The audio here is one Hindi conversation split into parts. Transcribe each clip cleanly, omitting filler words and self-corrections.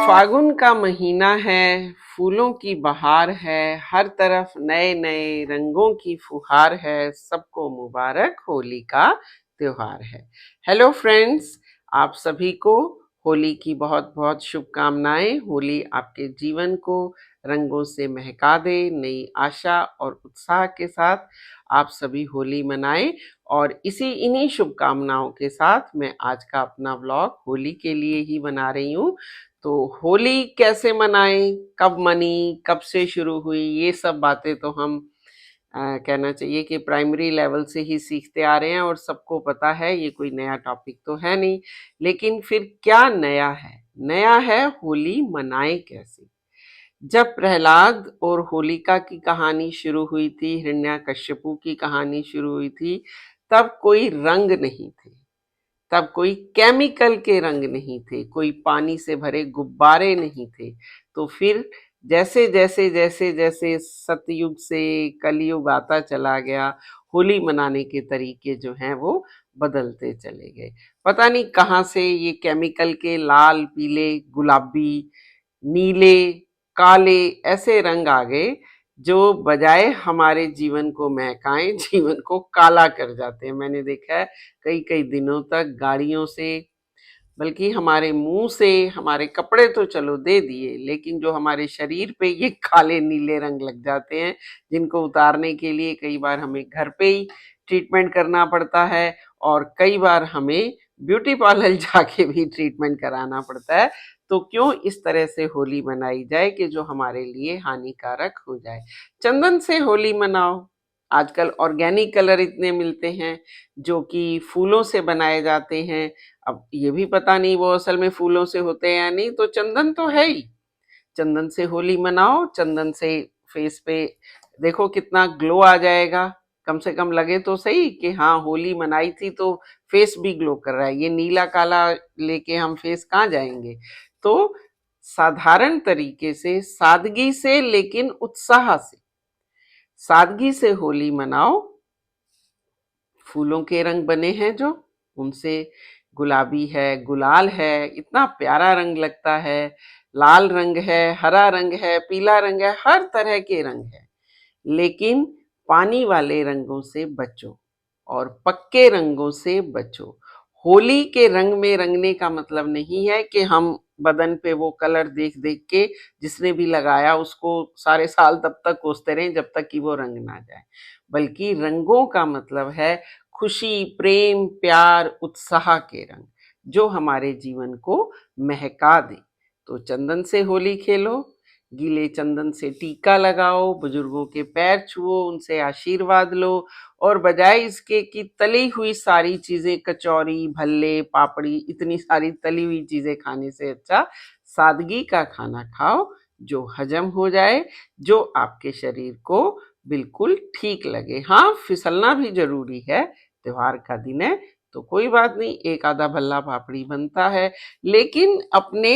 फागुन का महीना है, फूलों की बहार है, हर तरफ नए नए रंगों की फुहार है। सबको मुबारक होली का त्योहार है। हेलो फ्रेंड्स, आप सभी को होली की बहुत बहुत शुभकामनाएं। होली आपके जीवन को रंगों से महका दे। नई आशा और उत्साह के साथ आप सभी होली मनाएं। और इन्हीं शुभकामनाओं के साथ मैं आज का अपना व्लॉग होली के लिए ही बना रही हूँ। तो होली कैसे मनाएं, कब मनी, कब से शुरू हुई, ये सब बातें तो हम कहना चाहिए कि प्राइमरी लेवल से ही सीखते आ रहे हैं और सबको पता है, ये कोई नया टॉपिक तो है नहीं। लेकिन फिर क्या नया है? नया है होली मनाएं कैसे। जब प्रहलाद और होलिका की कहानी शुरू हुई थी, हिरण्याकश्यपु की कहानी शुरू हुई थी, तब कोई रंग नहीं थे, तब कोई केमिकल के रंग नहीं थे, कोई पानी से भरे गुब्बारे नहीं थे। तो फिर जैसे जैसे जैसे जैसे सतयुग से कलयुग आता चला गया, होली मनाने के तरीके जो हैं वो बदलते चले गए। पता नहीं कहाँ से ये केमिकल के लाल, पीले, गुलाबी, नीले, काले ऐसे रंग आ गए जो बजाय हमारे जीवन को महकाएं, जीवन को काला कर जाते हैं। मैंने देखा है कई कई दिनों तक गाड़ियों से, बल्कि हमारे मुंह से, हमारे कपड़े तो चलो दे दिए, लेकिन जो हमारे शरीर पे ये काले नीले रंग लग जाते हैं, जिनको उतारने के लिए कई बार हमें घर पे ही ट्रीटमेंट करना पड़ता है और कई बार हमें ब्यूटी पार्लर जाके भी ट्रीटमेंट कराना पड़ता है। तो क्यों इस तरह से होली मनाई जाए कि जो हमारे लिए हानिकारक हो जाए। चंदन से होली मनाओ। आजकल ऑर्गेनिक कलर इतने मिलते हैं जो कि फूलों से बनाए जाते हैं। अब ये भी पता नहीं वो असल में फूलों से होते हैं या नहीं, तो चंदन तो है ही। चंदन से होली मनाओ। चंदन से फेस पे देखो कितना ग्लो आ जाएगा। कम से कम लगे तो सही कि हाँ होली मनाई थी, तो फेस भी ग्लो कर रहा है। ये नीला काला लेके हम फेस कहाँ जाएंगे। तो साधारण तरीके से, सादगी से, लेकिन उत्साह से, सादगी से होली मनाओ। फूलों के रंग बने हैं जो, उनसे, गुलाबी है, गुलाल है, इतना प्यारा रंग लगता है। लाल रंग है, हरा रंग है, पीला रंग है, हर तरह के रंग है। लेकिन पानी वाले रंगों से बचो और पक्के रंगों से बचो। होली के रंग में रंगने का मतलब नहीं है कि हम बदन पे वो कलर देख देख के जिसने भी लगाया उसको सारे साल तब तक कोसते रहें जब तक कि वो रंग ना जाए। बल्कि रंगों का मतलब है खुशी, प्रेम, प्यार, उत्साह के रंग जो हमारे जीवन को महका दे। तो चंदन से होली खेलो, गीले चंदन से टीका लगाओ, बुजुर्गों के पैर छुओ, उनसे आशीर्वाद लो। और बजाय इसके कि तली हुई सारी चीजें, कचौरी, भल्ले, पापड़ी, इतनी सारी तली हुई चीजें खाने से अच्छा सादगी का खाना खाओ जो हजम हो जाए, जो आपके शरीर को बिल्कुल ठीक लगे। हाँ, फिसलना भी जरूरी है, त्योहार का दिन है तो कोई बात नहीं, एक आधा भल्ला पापड़ी बनता है, लेकिन अपने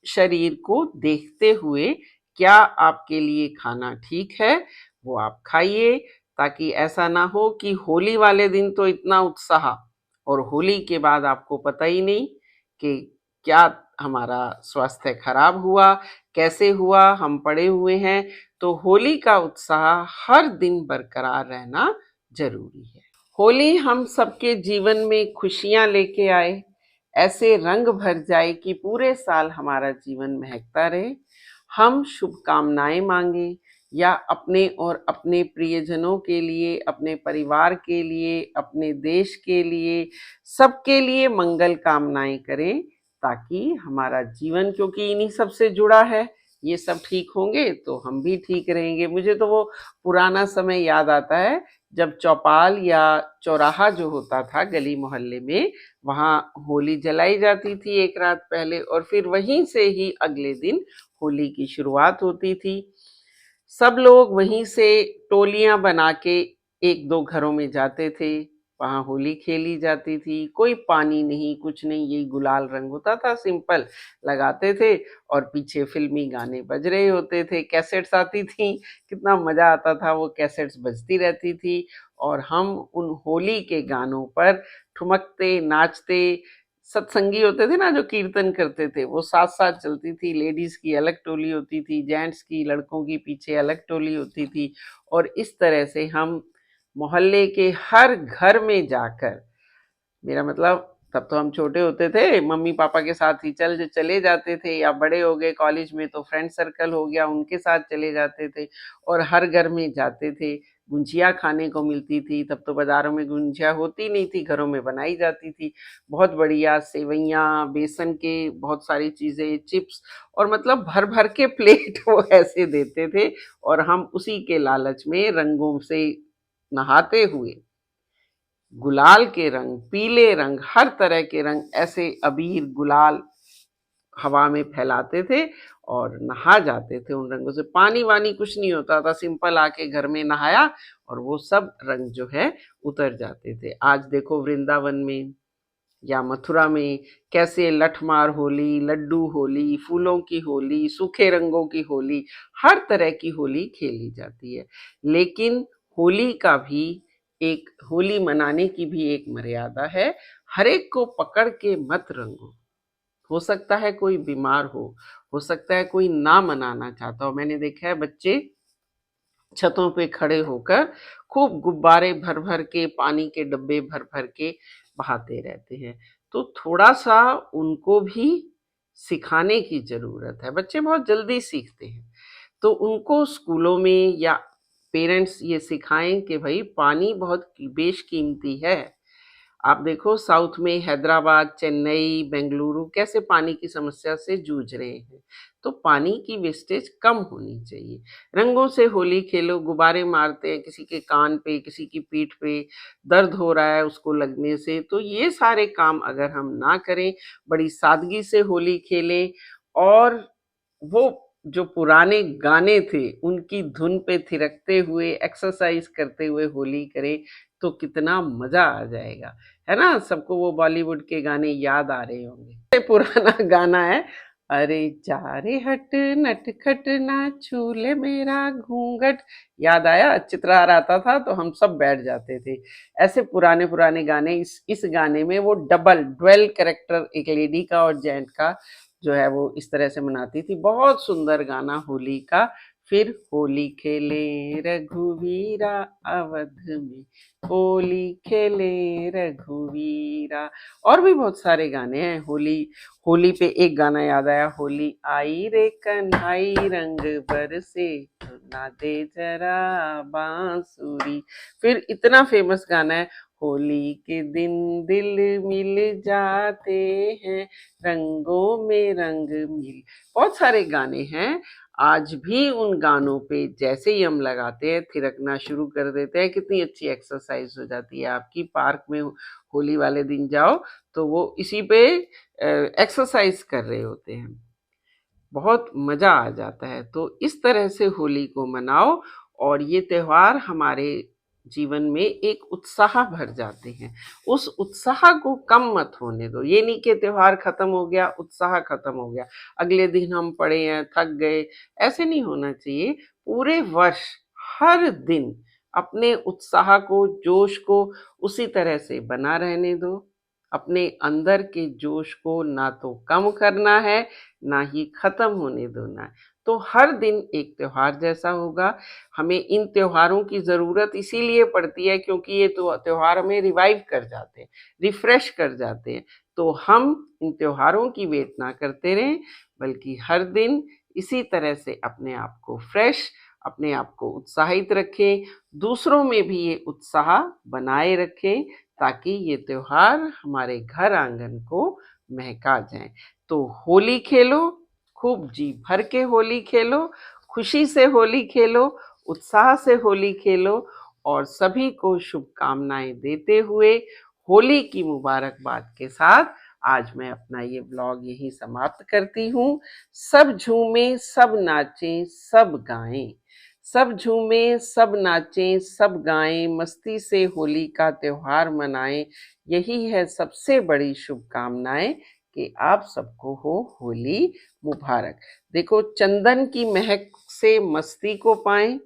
शरीर को देखते हुए क्या आपके लिए खाना ठीक है वो आप खाइए। ताकि ऐसा ना हो कि होली वाले दिन तो इतना उत्साह और होली के बाद आपको पता ही नहीं कि क्या हमारा स्वास्थ्य खराब हुआ, कैसे हुआ, हम पड़े हुए हैं। तो होली का उत्साह हर दिन बरकरार रहना जरूरी है। होली हम सबके जीवन में खुशियां लेके आए, ऐसे रंग भर जाए कि पूरे साल हमारा जीवन महकता रहे। हम शुभकामनाएं मांगे या अपने और अपने प्रियजनों के लिए, अपने परिवार के लिए, अपने देश के लिए, सबके लिए मंगल कामनाएं करें ताकि हमारा जीवन, क्योंकि इन्हीं सब से जुड़ा है, ये सब ठीक होंगे तो हम भी ठीक रहेंगे। मुझे तो वो पुराना समय याद आता है जब चौपाल या चौराहा जो होता था गली मोहल्ले में, वहां होली जलाई जाती थी एक रात पहले और फिर वहीं से ही अगले दिन होली की शुरुआत होती थी। सब लोग वहीं से टोलियां बना के एक दो घरों में जाते थे, वहां होली खेली जाती थी। कोई पानी नहीं, कुछ नहीं, यही गुलाल रंग होता था, सिंपल लगाते थे और पीछे फिल्मी गाने बज रहे होते थे, कैसेट्स आती थी, कितना मजा आता था, वो कैसेट्स बजती रहती थी और हम उन होली के गानों पर ठुमकते, नाचते, सत्संगी होते थे ना जो कीर्तन करते थे, वो साथ साथ चलती थी। लेडीज की अलग टोली होती थी, जेंट्स की, लड़कों की पीछे अलग टोली होती थी। और इस तरह से हम मोहल्ले के हर घर में जाकर, मेरा मतलब तब तो हम छोटे होते थे, मम्मी पापा के साथ ही चले जाते थे, या बड़े हो गए कॉलेज में तो फ्रेंड सर्कल हो गया, उनके साथ चले जाते थे और हर घर में जाते थे। गुंजिया खाने को मिलती थी, तब तो बाजारों में गुंजिया होती नहीं थी, घरों में बनाई जाती थी। बहुत बढ़िया सेवइयाँ, बेसन के बहुत सारी चीज़ें, चिप्स, और मतलब भर भर के प्लेट वो ऐसे देते थे। और हम उसी के लालच में रंगों से नहाते हुए, गुलाल के रंग, पीले रंग, हर तरह के रंग, ऐसे अबीर गुलाल हवा में फैलाते थे और नहा जाते थे उन रंगों से। पानी वानी कुछ नहीं होता था, सिंपल आके घर में नहाया और वो सब रंग जो है उतर जाते थे। आज देखो वृंदावन में या मथुरा में कैसे लठमार होली, लड्डू होली, फूलों की होली, सूखे रंगों की होली, हर तरह की होली खेली जाती है। लेकिन होली का भी होली मनाने की भी एक मर्यादा है। हर एक को पकड़ के मत रंगो। हो सकता है कोई बीमार हो सकता है कोई ना मनाना चाहता हो। मैंने देखा है बच्चे छतों पे खड़े होकर खूब गुब्बारे भर भर के, पानी के डब्बे भर भर के बहाते रहते हैं। तो थोड़ा सा उनको भी सिखाने की जरूरत है। बच्चे बहुत जल्दी सीखते हैं, तो उनको स्कूलों में या पेरेंट्स ये सिखाएं कि भाई पानी बहुत बेशकीमती है। आप देखो साउथ में हैदराबाद, चेन्नई, बेंगलुरु कैसे पानी की समस्या से जूझ रहे हैं। तो पानी की वेस्टेज कम होनी चाहिए। रंगों से होली खेलो, गुब्बारे मारते हैं, किसी के कान पे, किसी की पीठ पे दर्द हो रहा है उसको लगने से, तो ये सारे काम अगर हम ना करें, बड़ी सादगी से होली खेलें और वो जो पुराने गाने थे उनकी धुन पे थिरकते हुए, एक्सरसाइज करते हुए होली करें, तो कितना मजा आ जाएगा। है ना? सबको वो बॉलीवुड के गाने याद आ रहे होंगे। ये पुराना गाना है, अरे जा रे हट नटखट ना छूले मेरा घूंघट। याद आया? चित्रहार आता था तो हम सब बैठ जाते थे। ऐसे पुराने पुराने गाने, इस गाने में वो डबल ड्वेल कैरेक्टर, एक लेडी का और जेंट का, जो है वो इस तरह से मनाती थी। बहुत सुंदर गाना होली का। फिर होली खेले रघुवीरा अवध में, होली खेले रघुवीरा। और भी बहुत सारे गाने हैं। होली होली पे एक गाना याद आया, होली आई रे कन्हई रंग बरसे, ना दे जरा बांसुरी। फिर इतना फेमस गाना है, होली के दिन दिल मिल जाते हैं, रंगों में रंग मिल। बहुत सारे गाने हैं। आज भी उन गानों पे जैसे ही हम लगाते हैं, थिरकना शुरू कर देते हैं। कितनी अच्छी एक्सरसाइज हो जाती है आपकी। पार्क में होली वाले दिन जाओ तो वो इसी पे एक्सरसाइज कर रहे होते हैं। बहुत मजा आ जाता है। तो इस तरह से होली को मनाओ और ये त्योहार हमारे जीवन में एक उत्साह भर जाते हैं। उस उत्साह को कम मत होने दो। ये नहीं कि त्योहार खत्म हो गया, उत्साह खत्म हो गया, अगले दिन हम पड़े हैं, थक गए। ऐसे नहीं होना चाहिए। पूरे वर्ष हर दिन अपने उत्साह को, जोश को उसी तरह से बना रहने दो। अपने अंदर के जोश को ना तो कम करना है, ना ही खत्म होने देना है। तो हर दिन एक त्योहार जैसा होगा। हमें इन त्योहारों की ज़रूरत इसीलिए पड़ती है क्योंकि ये तो त्योहार हमें रिवाइव कर जाते हैं, रिफ्रेश कर जाते हैं। तो हम इन त्योहारों की वेट ना करते रहें, बल्कि हर दिन इसी तरह से अपने आप को फ्रेश, अपने आप को उत्साहित रखें, दूसरों में भी ये उत्साह बनाए रखें, ताकि ये त्योहार हमारे घर आंगन को महका जाए। तो होली खेलो, खूब जी भर के होली खेलो, खुशी से होली खेलो, उत्साह से होली खेलो। और सभी को शुभकामनाएं देते हुए, होली की मुबारकबाद के साथ आज मैं अपना ये ब्लॉग यहीं समाप्त करती हूँ। सब झूमें, सब नाचें, सब गाएं। सब झूमें, सब नाचें, सब गाएं, मस्ती से होली का त्योहार मनाएं। यही है सबसे बड़ी शुभकामनाएं कि आप सबको हो होली मुबारक। देखो, चंदन की महक से मस्ती को पाएं,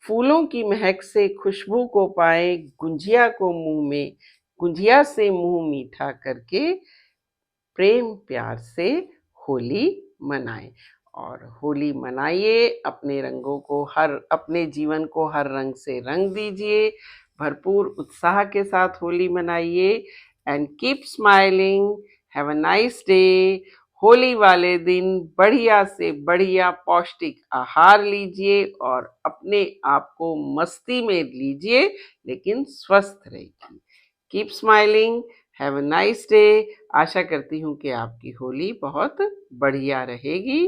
फूलों की महक से खुशबू को पाएं, गुंजिया को मुंह में, गुंजिया से मुंह मीठा करके प्रेम प्यार से होली मनाएं और होली मनाइए। अपने रंगों को अपने जीवन को हर रंग से रंग दीजिए। भरपूर उत्साह के साथ होली मनाइए and keep smiling. Have a nice day. Holi वाले दिन बढ़िया से बढ़िया पौष्टिक आहार लीजिए और अपने आप को मस्ती में लीजिए, लेकिन स्वस्थ रहिए। Keep smiling. Have a nice day. आशा करती हूँ कि आपकी होली बहुत बढ़िया रहेगी।